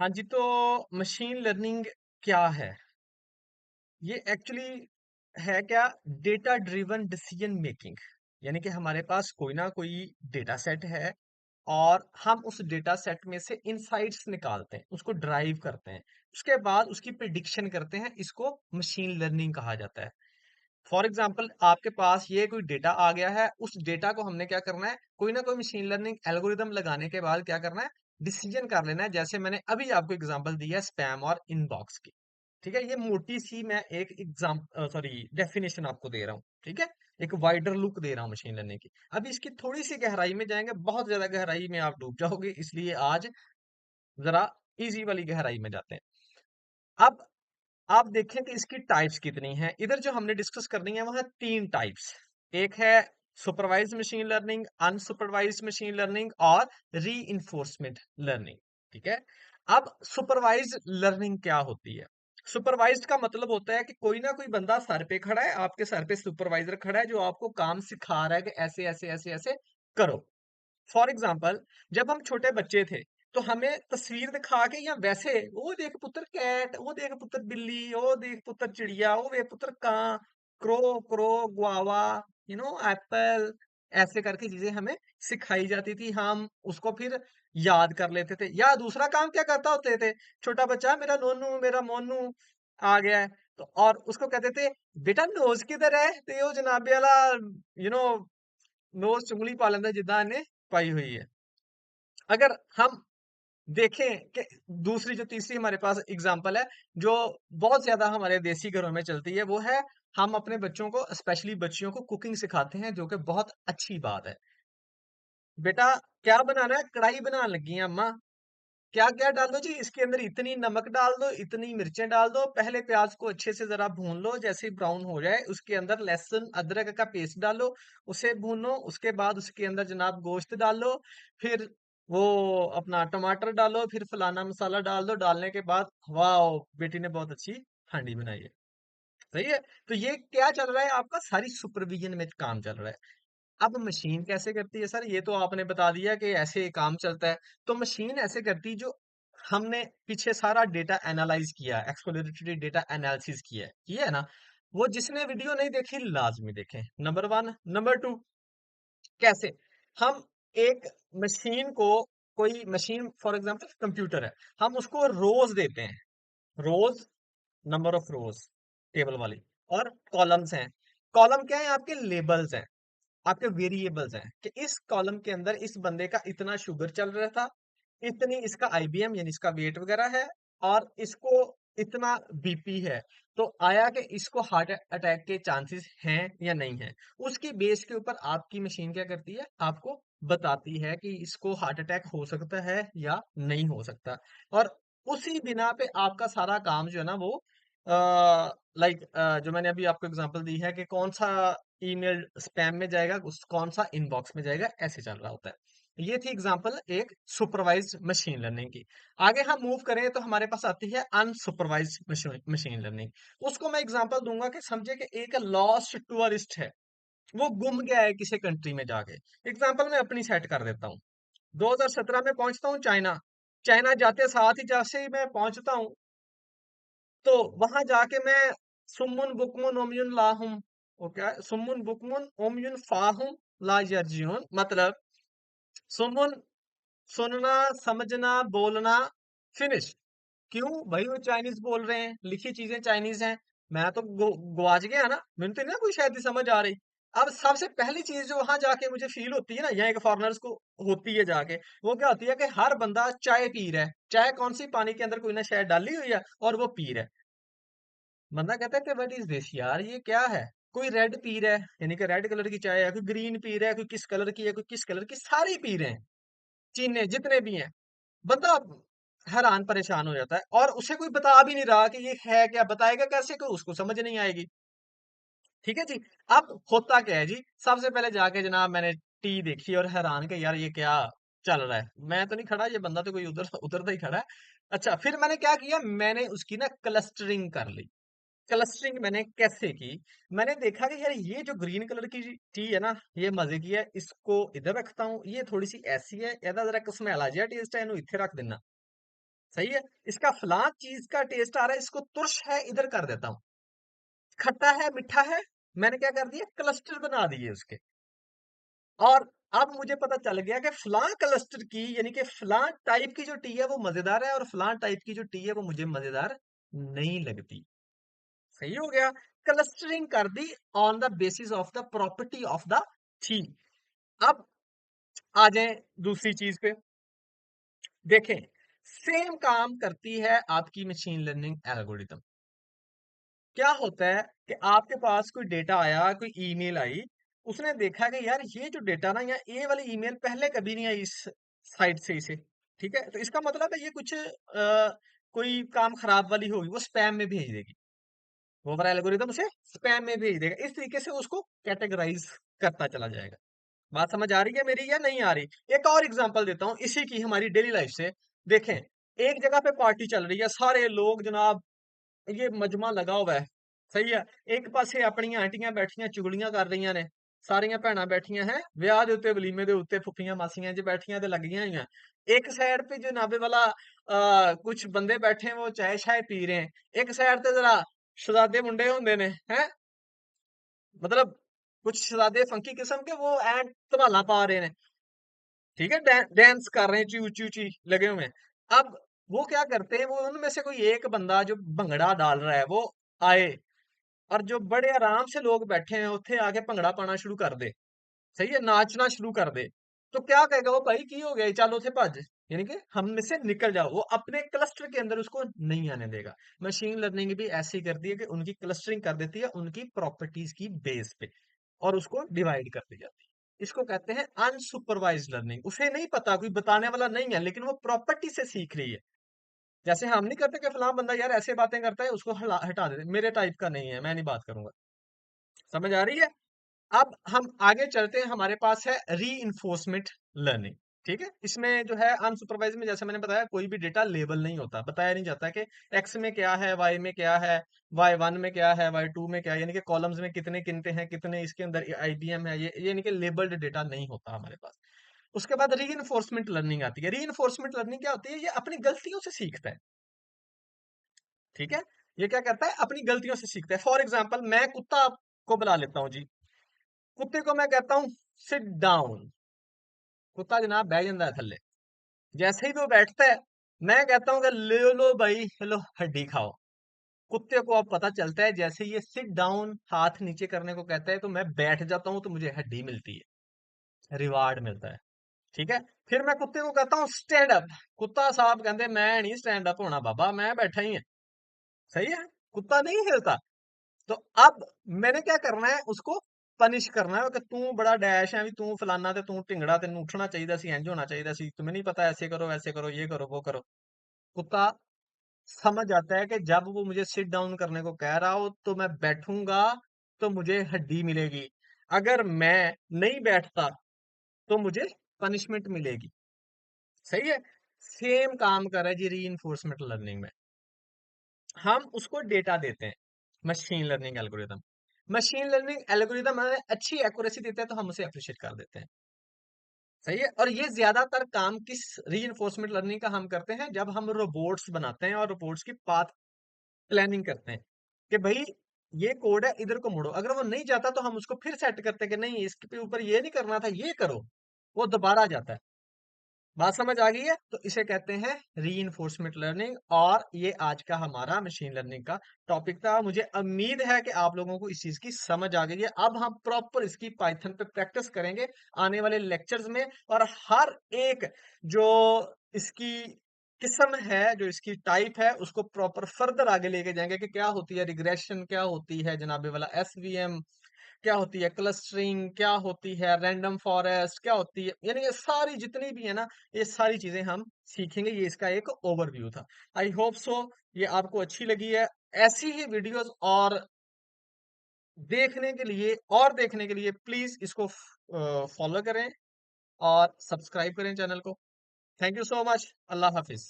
हाँ जी, तो machine learning क्या है? ये एक्चुअली है क्या? Data driven decision making. यानी कि हमारे पास कोई ना कोई डेटा सेट है और हम उस डेटा सेट में से इनसाइट्स निकालते हैं, उसको ड्राइव करते हैं। उसके बाद उसकी प्रिडिक्शन करते हैं, इसको मशीन लर्निंग कहा जाता है। फॉर एग्जाम्पल आपके पास ये कोई डेटा आ गया है, उस डेटा को हमने क्या करना है, कोई ना कोई मशीन लर्निंग एल्गोरिदम लगाने के बाद क्या करना है, डिसीजन कर लेना है। जैसे मैंने अभी आपको एग्जांपल दिया स्पैम और इनबॉक्स की। ठीक है, ये मोटी सी मैं एक एग्जाम सॉरी डेफिनेशन आपको दे रहा हूँ। ठीक है, एक वाइडर लुक दे रहा हूँ मशीन लर्निंग की। अभी इसकी थोड़ी सी गहराई में जाएंगे, बहुत ज्यादा गहराई में आप डूब जाओगे, इसलिए आज जरा इजी वाली गहराई में जाते हैं। अब आप देखें कि इसकी टाइप्स कितनी हैं। इधर जो हमने डिस्कस करनी है वह है तीन टाइप्स। एक है supervised machine learning, unsupervised machine learning और री लर्निंग। ठीक है, अब सुपरवाइज्ड लर्निंग क्या होती है? सुपरवाइज्ड का मतलब होता है कि कोई ना कोई बंदा सर पे खड़ा है, आपके सर पे सुपरवाइजर खड़ा है जो आपको काम सिखा रहा है कि ऐसे ऐसे ऐसे ऐसे करो। फॉर एग्जाम्पल, जब हम छोटे बच्चे थे तो हमें तस्वीर दिखा के या वैसे, वो देख पुत्र कैट, वो देख पुत्र बिल्ली, वो देख पुत्र चिड़िया, वो देख पुत्र कां, क्रो क्रो, गुआवा, एप्पल, ऐसे करके चीजें हमें सिखाई जाती थी। हम उसको फिर याद कर लेते थे। या दूसरा काम क्या करता होते थे, छोटा बच्चा मेरा नोनू मेरा मोनू आ गया है, तो और उसको कहते थे बेटा नोज किधर है, तो यो जनाबे वाला यू नो नोज चुंगली पा लेंदा जिद्दां ने पाई हुई है। अगर हम देखें कि दूसरी जो तीसरी हमारे पास एग्जांपल है, जो बहुत ज्यादा हमारे देसी घरों में चलती है, वो है हम अपने बच्चों को, स्पेशली बच्चियों को कुकिंग सिखाते हैं, जो कि बहुत अच्छी बात है। बेटा क्या बनाना है? कढ़ाई बनाने लगी हैं अम्मा। क्या क्या डालो जी इसके अंदर? इतनी नमक डाल दो, इतनी मिर्चें डाल दो, पहले प्याज को अच्छे से जरा भून लो, जैसे ब्राउन हो जाए उसके अंदर लहसुन अदरक का पेस्ट डालो, उसे भूनो। उसके बाद उसके अंदर जनाब गोश्त डालो, फिर वो अपना टमाटर डालो, फिर फलाना मसाला डाल दो। डालने के बाद वाह, बेटी ने बहुत अच्छी हांडी बनाई है। सही है। तो ये क्या चल रहा है? आपका सारी सुपरविजन में काम चल रहा है। अब मशीन कैसे करती है सर? ये तो आपने बता दिया कि ऐसे काम चलता है। तो मशीन ऐसे करती है, जो हमने पीछे सारा डेटा एनालाइज किया, एक्सप्लोरेटरी डेटा एनालिसिस किया है ना, वो जिसने वीडियो नहीं देखी लाजमी देखें। Number one. नंबर टू, कैसे हम एक मशीन को, कोई मशीन फॉर एग्जांपल कंप्यूटर है, हम उसको रोज देते हैं। रोज, नंबर ऑफ रोज, टेबल वाली। और कॉलम्स हैं। कॉलम क्या है? आपके लेबल्स हैं, आपके वेरिएबल्स हैं कि इस कॉलम के अंदर इस बंदे का इतना शुगर चल रहा था, इतनी इसका आईबीएम यानी इसका वेट वगैरह है, और इसको इतना बीपी है। तो आया कि इसको हार्ट अटैक के चांसेस हैं या नहीं है। उसकी बेस के ऊपर आपकी मशीन क्या करती है? आपको बताती है कि इसको हार्ट अटैक हो सकता है या नहीं हो सकता। और उसी बिना पे आपका सारा काम जो है ना, वो लाइक जो मैंने अभी आपको एग्जांपल दी है कि कौन सा ईमेल स्पैम में जाएगा, उस कौन सा इनबॉक्स में जाएगा, ऐसे चल रहा होता है। ये थी एग्जांपल एक सुपरवाइज्ड मशीन लर्निंग की। आगे हम मूव करें तो हमारे पास आती है अनसुपरवाइज्ड मशीन लर्निंग। उसको मैं एग्जांपल दूंगा कि समझे कि एक लॉस्ट टूरिस्ट है, वो गुम गया है किसी कंट्री में जाके। एग्जांपल मैं अपनी सेट कर देता हूँ। 2017 में पहुंचता हूँ चाइना। चाइना जाते साथ ही जैसे ही मैं पहुंचता हूँ, तो वहां जाके मैं सुमुन बुकमुन ओमयुन लाहुम, वो क्या है? सुमुन बुकमुन ओमयुन फाहुम ला यर्जियुन, मतलब सुमुन सुनना, समझना, बोलना, फिनिश। क्यों भाई? वो चाइनीज बोल रहे हैं, लिखी चीजें चाइनीज हैं, मैं तो गवाच गया ना, मैंने तो ना कोई शायद ही समझ आ रही। अब सबसे पहली चीज जो वहां जाके मुझे फील होती है ना, यहाँ एक फॉरेनर्स को होती है जाके, वो क्या होती है कि हर बंदा चाय पी रहा है। चाय कौन सी? पानी के अंदर कोई ना शायद डाली हुई है, और वो पी रहा है। बंदा कहता है कि व्हाट इज दिस यार, ये क्या है? कोई रेड पी रहा है, यानी कि रेड कलर की चाय है, कोई ग्रीन पी रहा है, कोई किस कलर की है, कोई किस कलर की, सारी पी रहे हैं, चीने जितने भी हैं। बंदा हैरान परेशान हो जाता है, और उसे कोई बता भी नहीं रहा कि ये है क्या, बताएगा कैसे, को उसको समझ नहीं आएगी। ठीक है जी। अब होता क्या है जी, सबसे पहले जाके जनाब मैंने टी देखी और हैरान के यार ये क्या चल रहा है। मैं तो नहीं खड़ा, ये बंदा तो कोई उधर उधर तो ही खड़ा है। अच्छा, फिर मैंने क्या किया, मैंने उसकी ना क्लस्टरिंग कर ली। क्लस्टरिंग मैंने कैसे की? मैंने देखा कि यार ये जो ग्रीन कलर की टी है ना, ये मजे की है, इसको इधर रखता हूँ। ये थोड़ी सी ऐसी है, ਇਹਦਾ जरा कसमैला जिहा टेस्ट है, इन्हू इत्थे रख देना। सही है। इसका फलां चीज का टेस्ट आ रहा है, इसको तुर्श है इधर कर देता हूँ, खट्टा है मीठा है, मैंने क्या कर दिया, क्लस्टर बना दिए उसके। और अब मुझे पता चल गया कि फलां क्लस्टर की यानी कि फलां टाइप की जो टी है वो मजेदार है, और फलां टाइप की जो टी है वो मुझे मजेदार नहीं लगती। सही हो गया। क्लस्टरिंग कर दी on the basis of the property of the T. अब आ जाए दूसरी चीज पे। देखें, सेम काम करती है आपकी मशीन लर्निंग एल्गोरिथम। क्या होता है कि आपके पास कोई डेटा आया, कोई ईमेल आई, उसने देखा कि यार ये जो डेटा ना, या ये वाली ईमेल पहले कभी नहीं आई इस साइट से इसे, ठीक है, तो इसका मतलब है ये कुछ कोई काम खराब वाली होगी, वो स्पैम में भेज देगी, वो वाला एल्गोरिदम उसे स्पैम में भेज देगा। इस तरीके से उसको कैटेगराइज करता चला जाएगा। बात समझ आ रही है मेरी या नहीं आ रही? एक और एग्जांपल देता हूं इसी की, हमारी डेली लाइफ से। देखें, एक जगह पे पार्टी चल रही है, सारे लोग जनाब, ये मजमा लगा हुआ है, सही है। एक पासे अपनियां आंटियां बैठियां चुगलियां कर रही ने, सारियां भैणां बैठियां हैं ਵਿਆਹ ਦੇ ਉੱਤੇ ਵਲੀਮੇ ਦੇ ਉੱਤੇ, ਫੁੱਫੀਆਂ ਮਾਸੀਆਂ ਜੀ बैठियां ਤੇ ਲੱਗੀਆਂ होईयां। एक साइड पे जो नाबे वाला कुछ बंदे बैठे हैं वो चाय शाय पी रहे हैं, एक साइड पे जरा शहजादे मुंडे होंदे ने हैं, मतलब कुछ शहजादे फंकी किस्म के, वो एंड धमाला पा रहे हैं, ठीक है, डांस कर रहे हैं, ची ऊंची ऊंची लगे हुए हैं। अब वो क्या करते हैं, वो उनमें से कोई एक बंदा जो भंगड़ा डाल रहा है वो आए, और जो बड़े आराम से लोग बैठे हैं उत्थे आके भंगड़ा पाना शुरू कर दे, सही है, नाचना शुरू कर दे। तो क्या कहेगा वो, भाई की हो गया, चल उसे भज, यानी कि हम से निकल जाओ, वो अपने क्लस्टर के अंदर उसको नहीं आने देगा। मशीन लर्निंग भी ऐसी करती है कि उनकी क्लस्टरिंग कर देती है उनकी प्रॉपर्टीज की बेस पे, और उसको डिवाइड कर दी जाती है। इसको कहते हैं अनसुपरवाइज्ड लर्निंग। उसे नहीं पता, कोई बताने वाला नहीं है, लेकिन वो प्रॉपर्टी से सीख रही है। जैसे हम नहीं करते कि फलां बंदा यार ऐसे बातें करता है, उसको हटा देते, मेरे टाइप का नहीं है, मैं नहीं बात करूंगा। समझ आ रही है? अब हम आगे चलते हैं, हमारे पास है री इन्फोर्समेंट लर्निंग। ठीक है, इसमें जो है अनसुपरवाइज में, जैसे मैंने बताया, कोई भी डेटा लेबल नहीं होता, बताया नहीं जाता कि एक्स में क्या है, वाई में क्या है, वाई वन में क्या है, वाई टू में क्या है, यानी कि कॉलम्स में कितने गिनते हैं, कितने इसके अंदर आईबीएम है, ये यानी कि लेबल्ड डेटा नहीं होता हमारे पास। उसके बाद री इन्फोर्समेंट लर्निंग आती है। री इन्फोर्समेंट लर्निंग क्या होती है, ये अपनी गलतियों से सीखता है। ठीक है, ये क्या करता है, अपनी गलतियों से सीखता है। फॉर एग्जाम्पल, मैं कुत्ता को बुला लेता हूँ जी, कुत्ते को मैं कहता हूँ सिट डाउन, कुत्ता जनाब बैठ जाता है थल्ले। जैसे ही वो बैठता है, मैं कहता हूँ कि ले लो भाई, लो हड्डी खाओ। कुत्ते को अब पता चलता है, जैसे ये सिट डाउन हाथ नीचे करने को कहता है, तो मैं बैठ जाता हूँ, तो मुझे हड्डी मिलती है, रिवार्ड मिलता है। ठीक है, फिर मैं कुत्ते को कहता हूँ स्टैंड अप, कुत्ता साहब कहते मैं नहीं स्टैंड अप होना बाबा, मैं बैठा ही है। सही है, कुत्ता नहीं हिलता। तो अब मैंने क्या करना है, उसको पनिश करना है कि तू बड़ा डैश है भी, तू फलाना ते तू ढिंगड़ा, तेन उठना चाहिए सी, इंज होना चाहिए सी, तुम्हें नहीं पता, ऐसे करो वैसे करो, ये करो वो करो। कुत्ता समझ आता है कि जब वो मुझे सिट डाउन करने को कह रहा हो तो मैं बैठूंगा, तो मुझे हड्डी मिलेगी। अगर मैं नहीं बैठता तो मुझे पनिशमेंट मिलेगी। सही है। सेम काम कर रहा है जी री इन्फोर्समेंट लर्निंग में। हम उसको डेटा देते हैं, machine learning algorithm. Machine learning algorithm हमें अच्छी एक्यूरेसी देते हैं, तो हम उसे अप्रिशिएट कर देते हैं। सही है। और ये ज्यादातर काम किस रीइंफोर्समेंट लर्निंग का हम करते हैं, जब हम रोबोट्स बनाते हैं और रोबोट्स की पाथ प्लानिंग करते हैं कि भाई ये कोड है, इधर को मुड़ो। अगर वो नहीं जाता तो हम उसको फिर सेट करते हैं कि नहीं, इसके ऊपर ये नहीं करना था, ये करो, वो दोबारा जाता है। बात समझ आ गई है? तो इसे कहते हैं रीइंफोर्समेंट लर्निंग। और ये आज का हमारा मशीन लर्निंग का टॉपिक था। मुझे उम्मीद है कि आप लोगों को इस चीज की समझ आ गई है। अब हम प्रॉपर इसकी पाइथन पे प्रैक्टिस करेंगे आने वाले लेक्चर्स में, और हर एक जो इसकी किस्म है, जो इसकी टाइप है, उसको प्रॉपर फर्दर आगे लेके जाएंगे कि क्या होती है रिग्रेशन, क्या होती है जनाबे वाला एसवीएम, क्या होती है क्लस्टरिंग, क्या होती है रैंडम फॉरेस्ट, क्या होती है, यानी ये सारी जितनी भी है ना, ये सारी चीजें हम सीखेंगे। ये इसका एक ओवरव्यू था। आई होप सो ये आपको अच्छी लगी है। ऐसी ही वीडियोस देखने के लिए प्लीज इसको फॉलो करें और सब्सक्राइब करें चैनल को। Thank you so much. Allah Hafiz.